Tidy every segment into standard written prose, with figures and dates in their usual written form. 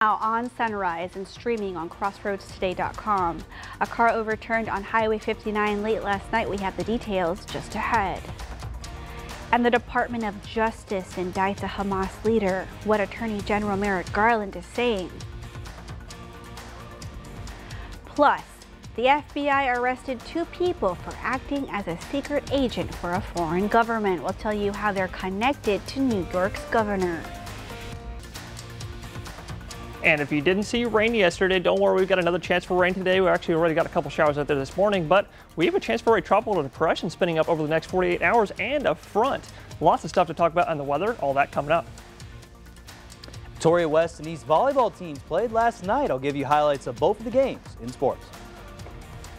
On Sunrise and streaming on crossroadstoday.com. A car overturned on Highway 59 late last night. We have the details just ahead. And the Department of Justice indicts a Hamas leader. What Attorney General Merrick Garland is saying. Plus, the FBI arrested 2 people for acting as a secret agent for a foreign government. We'll tell you how they're connected to New York's governor. And if you didn't see rain yesterday, don't worry, we've got another chance for rain today. We actually already got a couple showers out there this morning, but we have a chance for a tropical depression spinning up over the next 48 hours and a front. Lots of stuff to talk about on the weather, all that coming up. Victoria West and East volleyball teams played last night. I'll give you highlights of both of the games in sports.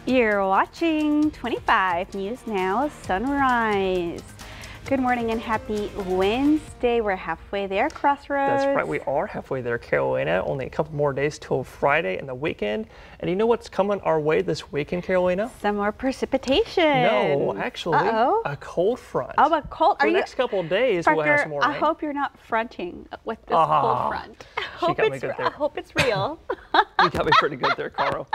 You're watching 25 News Now Sunrise. Good morning and happy Wednesday. We're halfway there, Crossroads. That's right, we are halfway there, Carolina. Only a couple more days till Friday and the weekend. And you know what's coming our way this weekend, Carolina? Some more precipitation. No, actually, a cold front. Oh, a cold? For the next couple of days, Parker, we'll have some more rain. I hope you're not fronting with this cold front. I hope it's real. You got me pretty good there, Caro.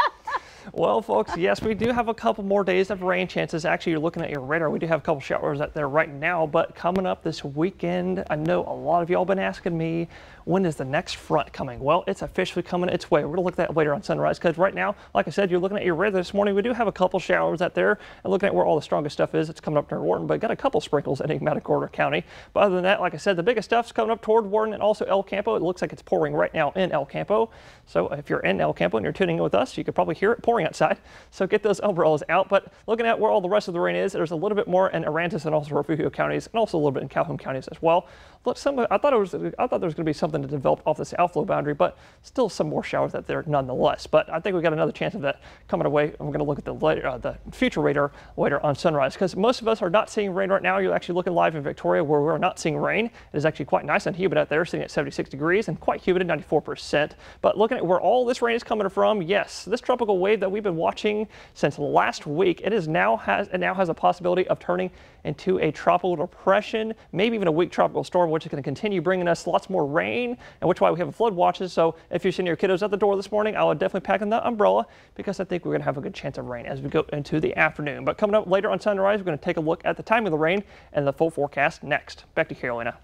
Well, folks, yes, we do have a couple more days of rain chances. Actually, you're looking at your radar. We do have a couple showers out there right now, but coming up this weekend, I know a lot of y'all been asking me, when is the next front coming? Well, it's officially coming its way. We're going to look at that later on Sunrise, because right now, like I said, you're looking at your radar this morning. We do have a couple showers out there, and looking at where all the strongest stuff is, it's coming up near Wharton, but got a couple sprinkles in Matagorda County. But other than that, like I said, the biggest stuff's coming up toward Wharton and also El Campo. It looks like it's pouring right now in El Campo. So if you're in El Campo and you're tuning in with us, you could probably hear it pouring outside. So get those umbrellas out. But looking at where all the rest of the rain is, there's a little bit more in Aransas and also Refugio counties, and also a little bit in Calhoun counties as well. Look, I thought there was going to be something to develop off this outflow boundary, but still some more showers out there nonetheless. But I think we got another chance of that coming away. And we're going to look at the future radar later on Sunrise, because most of us are not seeing rain right now. You're actually looking live in Victoria, where we're not seeing rain. It is actually quite nice and humid out there, sitting at 76 degrees and quite humid at 94%. But looking at where all this rain is coming from, yes, this tropical wave that we've been watching since last week, it now has a possibility of turning into a tropical depression, maybe even a weak tropical storm, which is going to continue bringing us lots more rain, and which is why we have flood watches. So if you're seeing your kiddos at the door this morning, I would definitely pack in the umbrella, because I think we're going to have a good chance of rain as we go into the afternoon. But coming up later on Sunrise, we're going to take a look at the timing of the rain and the full forecast next. Back to Carolina.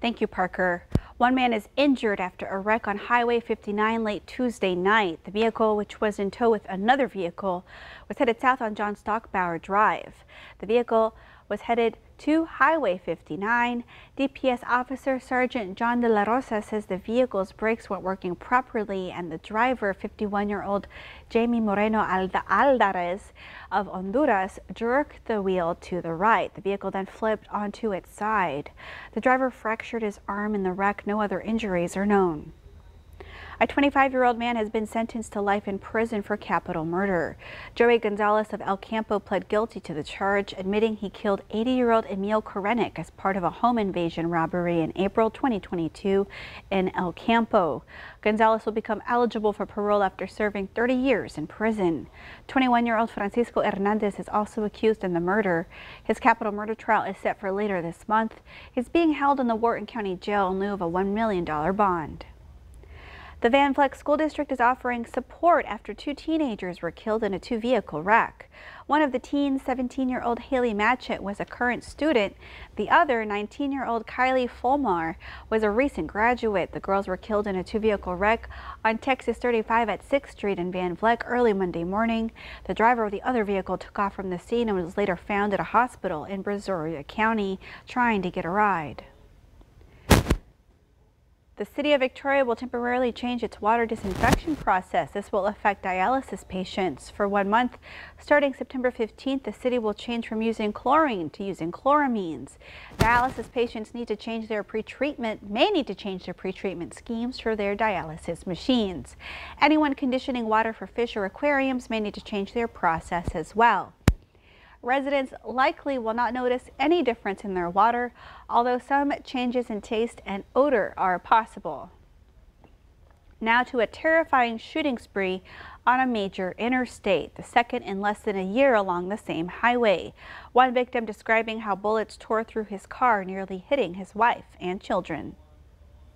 Thank you, Parker. One man is injured after a wreck on Highway 59 late Tuesday night. The vehicle, which was in tow with another vehicle, was headed south on John Stockbauer Drive. The vehicle was headed to Highway 59. DPS Officer Sergeant John De La Rosa says the vehicle's brakes weren't working properly, and the driver, 51-year-old Jamie Moreno Alvarez of Honduras, jerked the wheel to the right. The vehicle then flipped onto its side. The driver fractured his arm in the wreck. No other injuries are known. A 25-year-old man has been sentenced to life in prison for capital murder. Joey Gonzalez of El Campo pled guilty to the charge, admitting he killed 80-year-old Emil Korenik as part of a home invasion robbery in April 2022 in El Campo. Gonzalez will become eligible for parole after serving 30 years in prison. 21-year-old Francisco Hernandez is also accused in the murder. His capital murder trial is set for later this month. He's being held in the Wharton County Jail in lieu of a $1 million bond. The Van Vleck School District is offering support after 2 teenagers were killed in a 2-vehicle wreck. One of the teens, 17-year-old Haley Matchett, was a current student. The other, 19-year-old Kylie Fulmar, was a recent graduate. The girls were killed in a 2-vehicle wreck on Texas 35 at 6th Street in Van Vleck early Monday morning. The driver of the other vehicle took off from the scene and was later found at a hospital in Brazoria County trying to get a ride. The City of Victoria will temporarily change its water disinfection process. This will affect dialysis patients. For 1 month, starting September 15th, the city will change from using chlorine to using chloramines. Dialysis patients may need to change their pre-treatment schemes for their dialysis machines. Anyone conditioning water for fish or aquariums may need to change their process as well. Residents likely will not notice any difference in their water, although some changes in taste and odor are possible. Now to a terrifying shooting spree on a major interstate, the second in less than a year along the same highway. One victim describing how bullets tore through his car, nearly hitting his wife and children.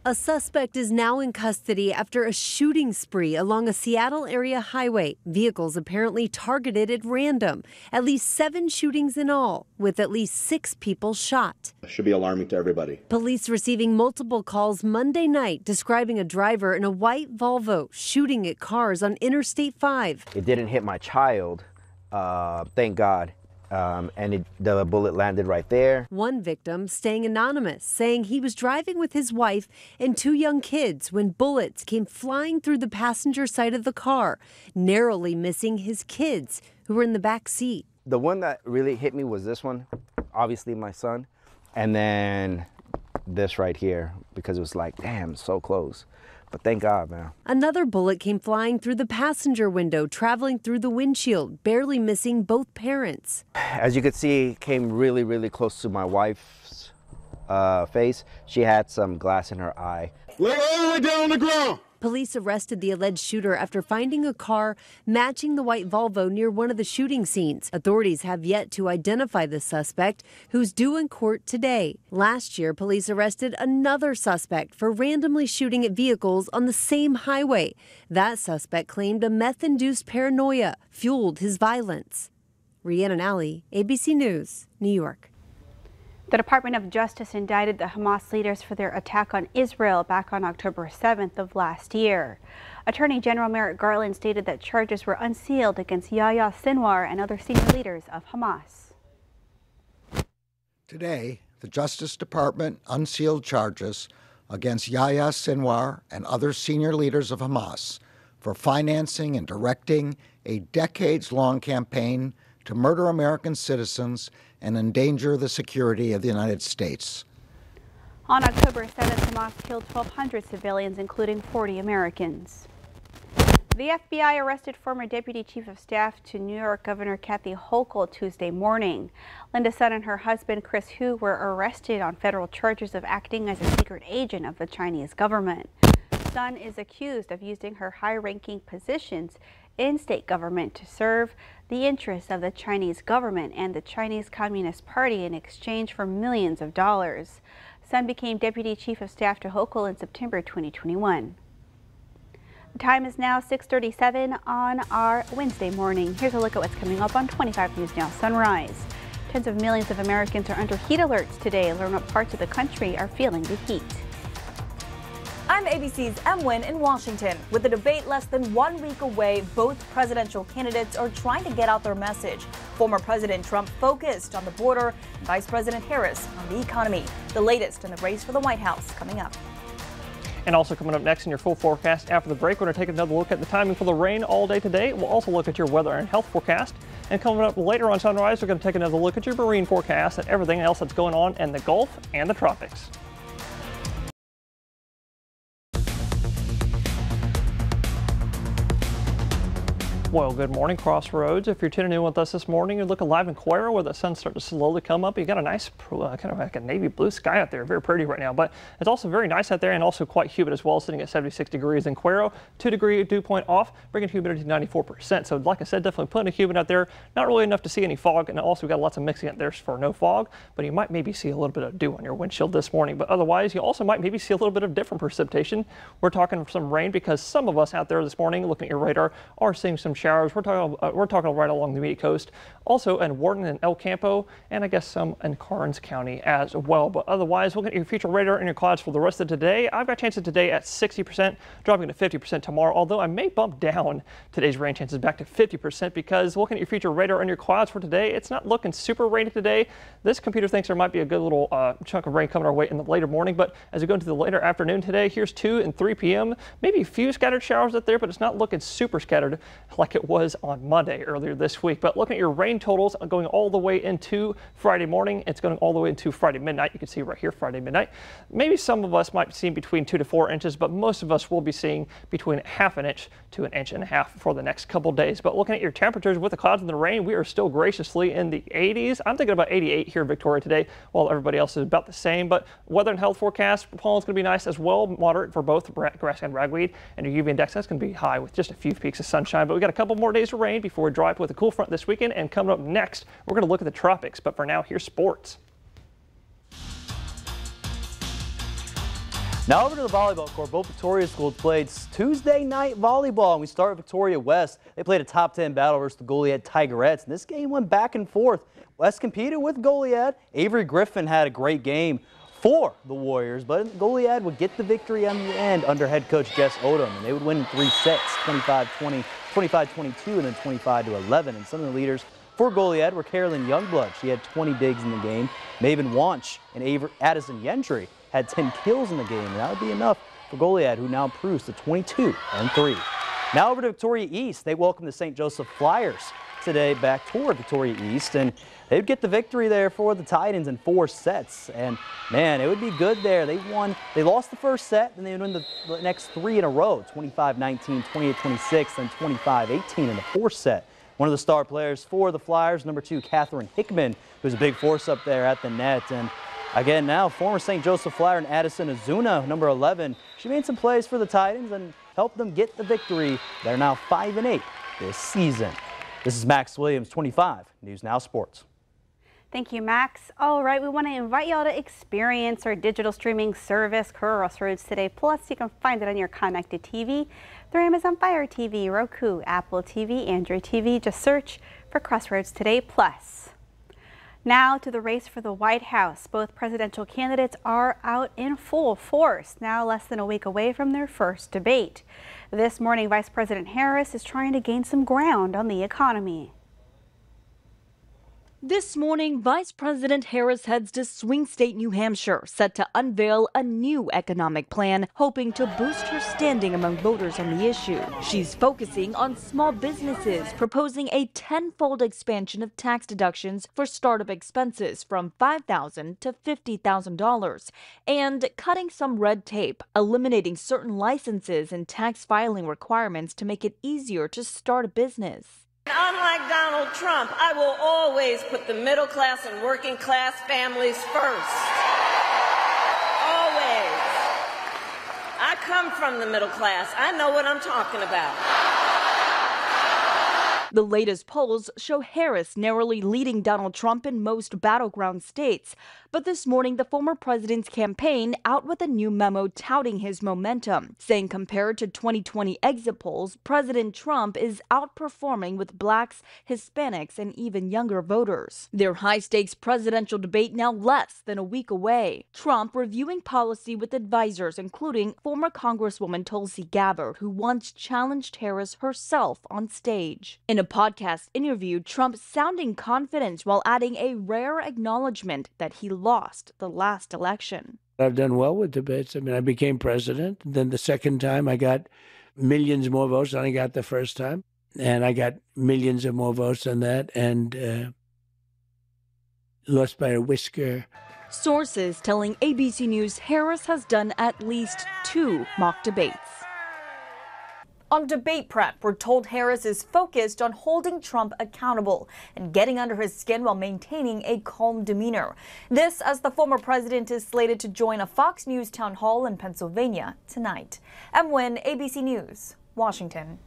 A suspect is now in custody after a shooting spree along a Seattle area highway. Vehicles apparently targeted at random. At least 7 shootings in all, with at least 6 people shot. Should be alarming to everybody. Police receiving multiple calls Monday night describing a driver in a white Volvo shooting at cars on Interstate 5. It didn't hit my child, thank God. The bullet landed right there. One victim staying anonymous, saying he was driving with his wife and 2 young kids when bullets came flying through the passenger side of the car, narrowly missing his kids who were in the back seat. The one that really hit me was this one, obviously my son, and then this right here, because it was like, damn, so close. But thank God, man. Another bullet came flying through the passenger window, traveling through the windshield, barely missing both parents. As you could see, it came really, really close to my wife's face. She had some glass in her eye. Lay all the way down on the ground. Police arrested the alleged shooter after finding a car matching the white Volvo near one of the shooting scenes. Authorities have yet to identify the suspect, who's due in court today. Last year, police arrested another suspect for randomly shooting at vehicles on the same highway. That suspect claimed a meth-induced paranoia fueled his violence. Rhiannon Alley, ABC News, New York. The Department of Justice indicted the Hamas leaders for their attack on Israel back on October 7th of last year. Attorney General Merrick Garland stated that charges were unsealed against Yahya Sinwar and other senior leaders of Hamas. Today, the Justice Department unsealed charges against Yahya Sinwar and other senior leaders of Hamas for financing and directing a decades-long campaign to murder American citizens and endanger the security of the United States. On October 7th, Hamas killed 1,200 civilians, including 40 Americans. The FBI arrested former Deputy Chief of Staff to New York Governor Kathy Hochul Tuesday morning. Linda Sun and her husband, Chris Hu, were arrested on federal charges of acting as a secret agent of the Chinese government. Sun is accused of using her high-ranking positions in state government to serve the interests of the Chinese government and the Chinese Communist Party in exchange for millions of dollars. Sun became Deputy Chief of Staff to Hochul in September 2021. The time is now 6:37 on our Wednesday morning. Here's a look at what's coming up on 25 News Now Sunrise. Tens of millions of Americans are under heat alerts today. Learn what parts of the country are feeling the heat. I'm ABC's Em Nguyen in Washington. With the debate less than 1 week away, both presidential candidates are trying to get out their message. Former President Trump focused on the border, and Vice President Harris on the economy. The latest in the race for the White House coming up. And also coming up next in your full forecast after the break, we're going to take another look at the timing for the rain all day today. We'll also look at your weather and health forecast. And coming up later on Sunrise, we're going to take another look at your marine forecast and everything else that's going on in the Gulf and the tropics. Well, good morning, Crossroads. If you're tuning in with us this morning, you're looking live in Cuero where the sun's starting to slowly come up. You got a nice kind of like a navy blue sky out there, very pretty right now, but it's also very nice out there and also quite humid as well, sitting at 76 degrees in Cuero, 2-degree dew point off, bringing humidity to 94%. So like I said, definitely plenty of humid out there, not really enough to see any fog, and also we got lots of mixing out there for no fog, but you might maybe see a little bit of dew on your windshield this morning, but otherwise you also might maybe see a little bit of different precipitation. We're talking some rain because some of us out there this morning looking at your radar are seeing some showers. We're talking right along the Mid Coast, also in Wharton and El Campo, and I guess some in Karnes County as well. But otherwise, we'll get your future radar and your clouds for the rest of today. I've got chances today at 60%, dropping to 50% tomorrow, although I may bump down today's rain chances back to 50% because looking at your future radar and your clouds for today, it's not looking super rainy today. This computer thinks there might be a good little chunk of rain coming our way in the later morning, but as we go into the later afternoon today, here's 2 and 3 p.m. Maybe a few scattered showers out there, but it's not looking super scattered like it was on Monday earlier this week. But looking at your rain totals going all the way into Friday morning, it's going all the way into Friday midnight. You can see right here Friday midnight. Maybe some of us might be seeing between 2 to 4 inches, but most of us will be seeing between 1/2 inch to 1.5 inches for the next couple days. But looking at your temperatures with the clouds and the rain, we are still graciously in the 80s. I'm thinking about 88 here in Victoria today, while everybody else is about the same. But weather and health forecast, pollen's going to be nice as well, moderate for both grass and ragweed, and your UV index that's going to be high with just a few peaks of sunshine. But we got a couple more days of rain before we dry up with a cool front this weekend. And coming up next, we're going to look at the tropics. But for now, here's sports. Now over to the volleyball court. Both Victoria schools played Tuesday night volleyball, and we start with Victoria West. They played a top 10 battle versus the Goliad Tigerettes, and this game went back and forth. West competed with Goliad. Avery Griffin had a great game for the Warriors, but Goliad would get the victory on the end under head coach Jess Odom, and they would win in 3 sets, 25-20, 25-22, and then 25-11. And some of the leaders for Goliad were Carolyn Youngblood. She had 20 digs in the game. Maven Wanch and Addison Yentry had 10 kills in the game, and that would be enough for Goliad, who now improves to 22-3. Now over to Victoria East. They welcome the St. Joseph Flyers today back toward Victoria East, and they'd get the victory there for the Titans in 4 sets. And man, it would be good there. They lost the first set, then they would win the next 3 in a row, 25-19, 28-26, then 25-18 in the 4th set. One of the star players for the Flyers, number 2, Catherine Hickman, who's a big force up there at the net. And again, now former St. Joseph Flyer and Addison Azuna, number 11, she made some plays for the Titans and helped them get the victory. They're now 5-8 this season. This is Max Williams, 25 News Now Sports. Thank you, Max. All right, we want to invite y'all to experience our digital streaming service, Crossroads Today Plus. You can find it on your connected TV through Amazon Fire TV, Roku, Apple TV, Android TV. Just search for Crossroads Today Plus. Now to the race for the White House. Both presidential candidates are out in full force, now less than a week away from their first debate. This morning, Vice President Harris is trying to gain some ground on the economy. This morning, Vice President Harris heads to swing state New Hampshire, set to unveil a new economic plan, hoping to boost her standing among voters on the issue. She's focusing on small businesses, proposing a tenfold expansion of tax deductions for startup expenses from $5,000 to $50,000, and cutting some red tape, eliminating certain licenses and tax filing requirements to make it easier to start a business. Unlike Donald Trump, I will always put the middle class and working class families first. Always. I come from the middle class. I know what I'm talking about. The latest polls show Harris narrowly leading Donald Trump in most battleground states. But this morning, the former president's campaign out with a new memo touting his momentum, saying compared to 2020 exit polls, President Trump is outperforming with blacks, Hispanics, and even younger voters. Their high-stakes presidential debate now less than a week away. Trump reviewing policy with advisors, including former Congresswoman Tulsi Gabbard, who once challenged Harris herself on stage. In a podcast interview, Trump sounding confident while adding a rare acknowledgement that he lost the last election. I've done well with debates. I mean, I became president. Then the second time I got millions more votes than I got the first time. And I got millions of more votes than that and lost by a whisker. Sources telling ABC News Harris has done at least 2 mock debates. On debate prep, we're told Harris is focused on holding Trump accountable and getting under his skin while maintaining a calm demeanor. This as the former president is slated to join a Fox News town hall in Pennsylvania tonight. M. Wynn, ABC News, Washington.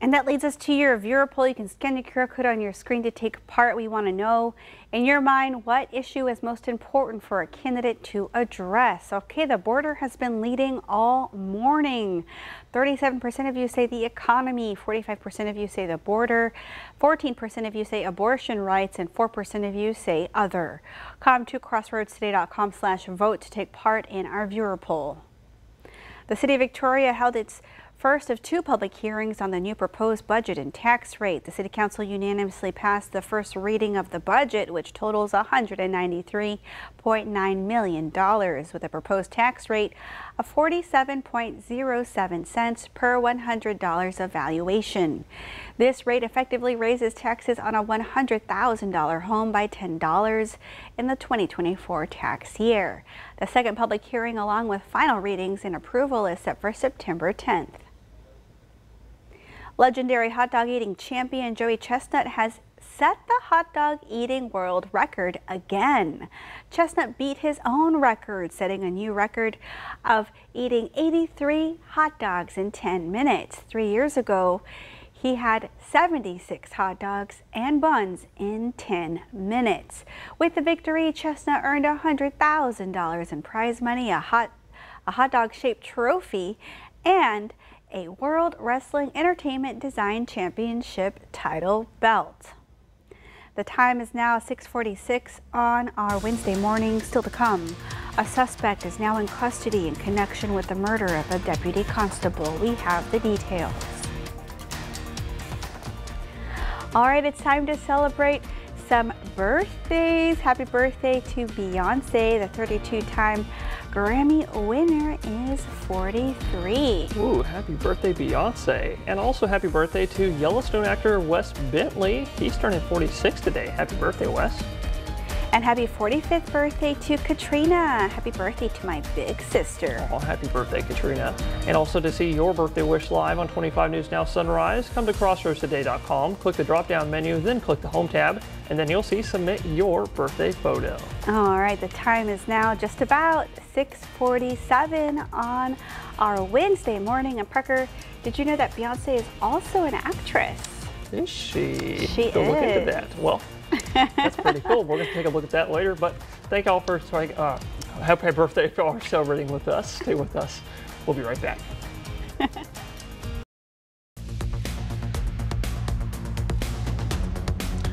And that leads us to your viewer poll. You can scan the QR code on your screen to take part. We want to know, in your mind, what issue is most important for a candidate to address? Okay, the border has been leading all morning. 37% of you say the economy, 45% of you say the border, 14% of you say abortion rights, and 4% of you say other. Come to crossroadstoday.com/vote to take part in our viewer poll. The City of Victoria held its first of 2 public hearings on the new proposed budget and tax rate. The City Council unanimously passed the first reading of the budget, which totals $193.9 million, with a proposed tax rate of 47.07 cents per $100 of valuation. This rate effectively raises taxes on a $100,000 home by $10 in the 2024 tax year. The second public hearing, along with final readings and approval, is set for September 10th. Legendary hot dog eating champion Joey Chestnut has set the hot dog eating world record again. Chestnut beat his own record, setting a new record of eating 83 hot dogs in 10 minutes. 3 years ago, he had 76 hot dogs and buns in 10 minutes. With the victory, Chestnut earned $100,000 in prize money, a a hot dog-shaped trophy, and a World Wrestling Entertainment Design Championship title belt. The time is now 6:46 on our Wednesday morning. Still to come, a suspect is now in custody in connection with the murder of a deputy constable. We have the details. All right, it's time to celebrate some birthdays. Happy birthday to Beyonce. The 32-time Grammy winner is 43. Ooh, happy birthday, Beyonce. And also happy birthday to Yellowstone actor Wes Bentley. He's turning 46 today. Happy birthday, Wes. And happy 45th birthday to Katrina. Happy birthday to my big sister. Oh, happy birthday, Katrina. And also to see your birthday wish live on 25 News Now Sunrise, come to crossroadstoday.com, click the drop-down menu, then click the Home tab, and then you'll see Submit Your Birthday Photo. All right, the time is now just about 6:47 on our Wednesday morning. And Parker, did you know that Beyonce is also an actress? Is she? She Go is. look into that. Well, that's pretty cool. We're going to take a look at that later. But thank y'all for happy birthday if y'all are celebrating with us. Stay with us. We'll be right back.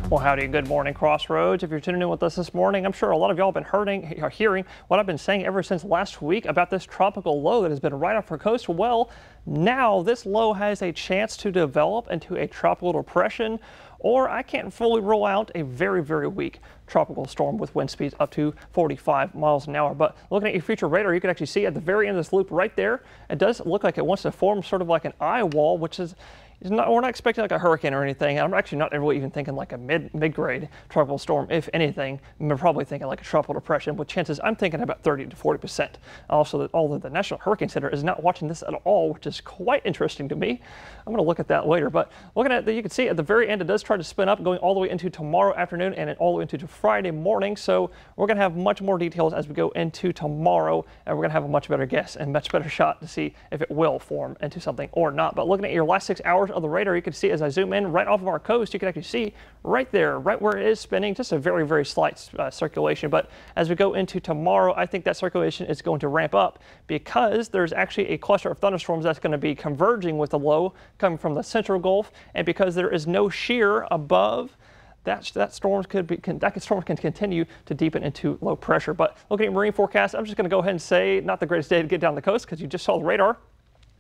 Well, howdy, good morning, Crossroads. If you're tuning in with us this morning, I'm sure a lot of y'all have been hearing what I've been saying ever since last week about this tropical low that has been right off our coast. Well, now this low has a chance to develop into a tropical depression, or I can't fully rule out a very, very weak tropical storm with wind speeds up to 45 miles an hour. But looking at your future radar, you can actually see at the very end of this loop right there, it does look like it wants to form sort of like an eye wall, which is we're not expecting like a hurricane or anything. I'm actually not really even thinking like a mid-grade tropical storm. If anything, we're probably thinking like a tropical depression with chances, I'm thinking about 30 to 40%. Also, although the National Hurricane Center is not watching this at all, which is quite interesting to me. I'm going to look at that later. But looking at that, you can see at the very end, it does try to spin up, going all the way into tomorrow afternoon and all the way into Friday morning. So we're going to have much more details as we go into tomorrow, and we're going to have a much better guess and much better shot to see if it will form into something or not. But looking at your last 6 hours of the radar, you can see as I zoom in right off of our coast, you can actually see right there, right where it is spinning, just a very, very slight circulation. But as we go into tomorrow, I think that circulation is going to ramp up because there's actually a cluster of thunderstorms that's going to be converging with the low coming from the central Gulf, and because there is no shear above, that storm can continue to deepen into low pressure. But looking at marine forecast, I'm just going to go ahead and say not the greatest day to get down the coast because you just saw the radar.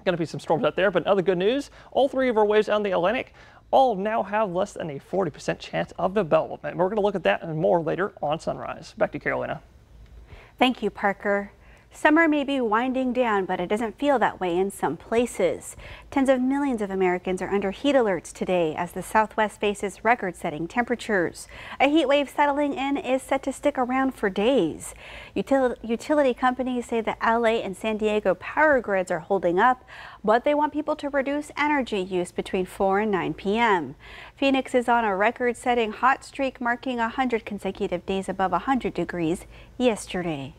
Going to be some storms out there, but other good news, all three of our waves on the Atlantic all now have less than a 40% chance of development. We're going to look at that and more later on Sunrise. Back to you, Carolina. Thank you, Parker. Summer may be winding down, but it doesn't feel that way in some places. Tens of millions of Americans are under heat alerts today as the Southwest faces record-setting temperatures. A heat wave settling in is set to stick around for days. Utility companies say the LA and San Diego power grids are holding up, but they want people to reduce energy use between 4 and 9 p.m. Phoenix is on a record-setting hot streak, marking 100 consecutive days above 100 degrees yesterday.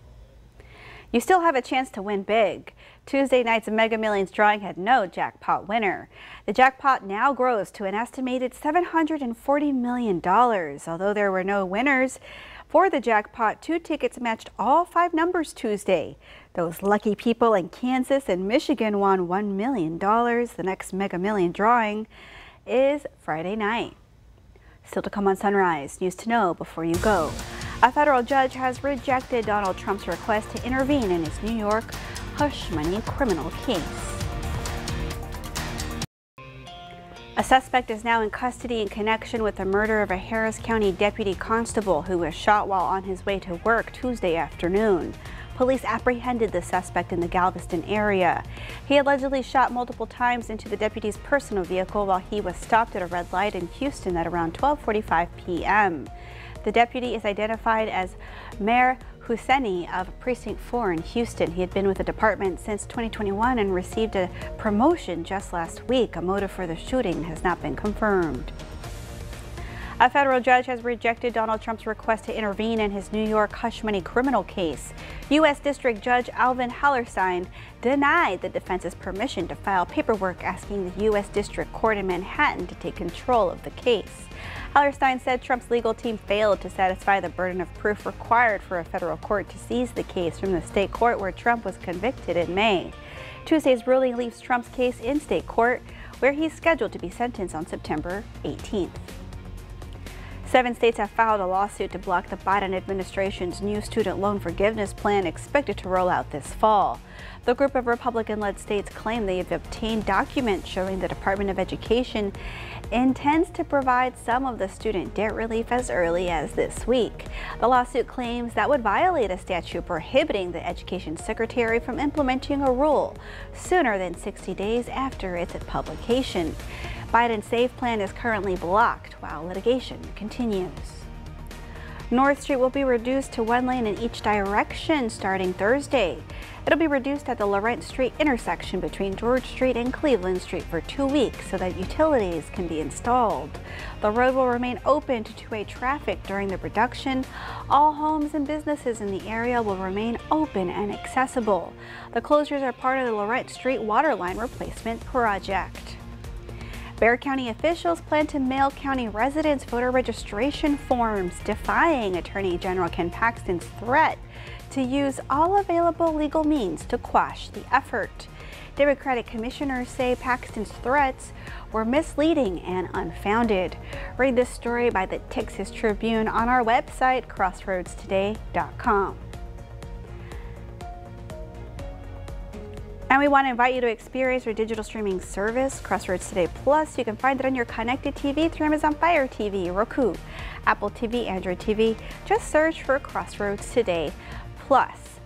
You still have a chance to win big. Tuesday night's Mega Millions drawing had no jackpot winner. The jackpot now grows to an estimated $740 million. Although there were no winners for the jackpot, 2 tickets matched all 5 numbers Tuesday. Those lucky people in Kansas and Michigan won $1 million. The next Mega Million drawing is Friday night. Still to come on Sunrise, news to know before you go. A federal judge has rejected Donald Trump's request to intervene in his New York hush money criminal case. A suspect is now in custody in connection with the murder of a Harris County deputy constable who was shot while on his way to work Tuesday afternoon. Police apprehended the suspect in the Galveston area. He allegedly shot multiple times into the deputy's personal vehicle while he was stopped at a red light in Houston at around 12:45 p.m. The deputy is identified as Mayor Husseini of Precinct 4 in Houston. He had been with the department since 2021 and received a promotion just last week. A motive for the shooting has not been confirmed. A federal judge has rejected Donald Trump's request to intervene in his New York hush money criminal case. U.S. District Judge Alvin Hallerstein denied the defense's permission to file paperwork asking the U.S. District Court in Manhattan to take control of the case. Hallerstein said Trump's legal team failed to satisfy the burden of proof required for a federal court to seize the case from the state court where Trump was convicted in May. Tuesday's ruling leaves Trump's case in state court, where he's scheduled to be sentenced on September 18th. 7 states have filed a lawsuit to block the Biden administration's new student loan forgiveness plan expected to roll out this fall. The group of Republican-led states claim they have obtained documents showing the Department of Education intends to provide some of the student debt relief as early as this week. The lawsuit claims that would violate a statute prohibiting the Education Secretary from implementing a rule sooner than 60 days after its publication. Biden's SAVE plan is currently blocked while litigation continues. North Street will be reduced to 1 lane in each direction starting Thursday. It'll be reduced at the Laurent Street intersection between George Street and Cleveland Street for 2 weeks so that utilities can be installed. The road will remain open to two-way traffic during the reduction. All homes and businesses in the area will remain open and accessible. The closures are part of the Laurent Street waterline replacement project. Bexar County officials plan to mail county residents voter registration forms, defying Attorney General Ken Paxton's threat to use all available legal means to quash the effort. Democratic commissioners say Paxton's threats were misleading and unfounded. Read this story by the Texas Tribune on our website, crossroadstoday.com. And we want to invite you to experience our digital streaming service, Crossroads Today Plus. You can find it on your connected TV through Amazon Fire TV, Roku, Apple TV, Android TV. Just search for Crossroads Today Plus.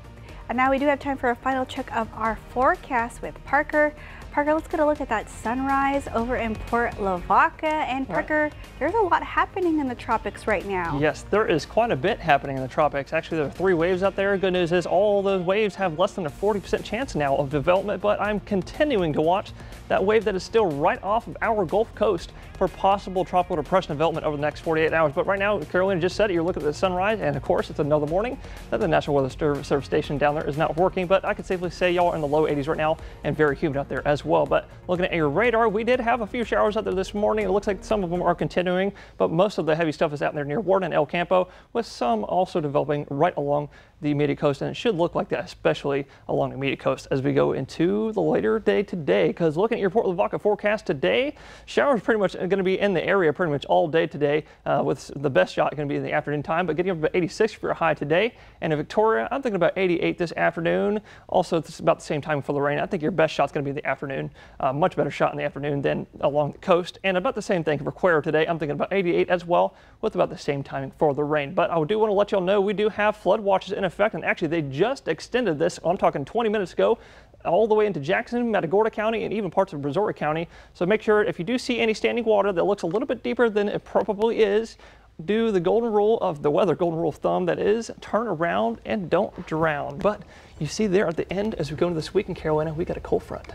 And now we do have time for a final check of our forecast with Parker. Parker, let's get a look at that sunrise over in Port Lavaca. And Parker, there's a lot happening in the tropics right now. Yes, there is quite a bit happening in the tropics. Actually, there are 3 waves out there. Good news is all those waves have less than a 40% chance now of development, but I'm continuing to watch that wave that is still right off of our Gulf Coast for possible tropical depression development over the next 48 hours. But right now, Carolina just said it, you're looking at the sunrise, and of course, it's another morning that the National Weather Service station down there is not working, but I can safely say y'all are in the low 80s right now and very humid out there as well. But looking at your radar, we did have a few showers out there this morning. It looks like some of them are continuing, but most of the heavy stuff is out there near Warden and El Campo, with some also developing right along the immediate coast, and it should look like that, especially along the immediate coast as we go into the later day today. Because looking at your Port Lavaca forecast today, showers pretty much going to be in the area pretty much all day today, with the best shot going to be in the afternoon time, but getting up about 86 for a high today. And in Victoria, I'm thinking about 88 this afternoon. Also, it's about the same time for Lorraine. I think your best shot's going to be in the afternoon, much better shot in the afternoon than along the coast. And about the same thing for Cuero today. I'm thinking about 88 as well, with about the same timing for the rain. But I do want to let y'all know we do have flood watches in effect, and actually they just extended this, I'm talking 20 minutes ago, all the way into Jackson, Matagorda County, and even parts of Brazoria County. So make sure if you do see any standing water that looks a little bit deeper than it probably is, do the golden rule of the weather, golden rule of thumb, that is turn around and don't drown. But you see there at the end, as we go into this week in Carolina, we got a cold front.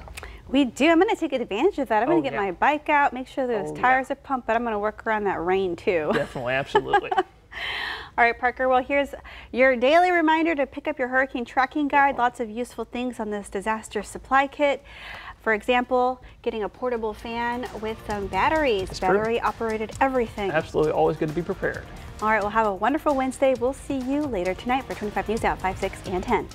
We do. I'm going to take advantage of that. I'm going to get my bike out, make sure those tires are pumped, but I'm going to work around that rain too. Definitely, absolutely. All right, Parker, well, here's your daily reminder to pick up your hurricane tracking guide. Lots of useful things on this disaster supply kit. For example, getting a portable fan with some batteries, battery-operated everything. Absolutely, always good to be prepared. All right, well, have a wonderful Wednesday. We'll see you later tonight for 25 News at 5, 6, and 10.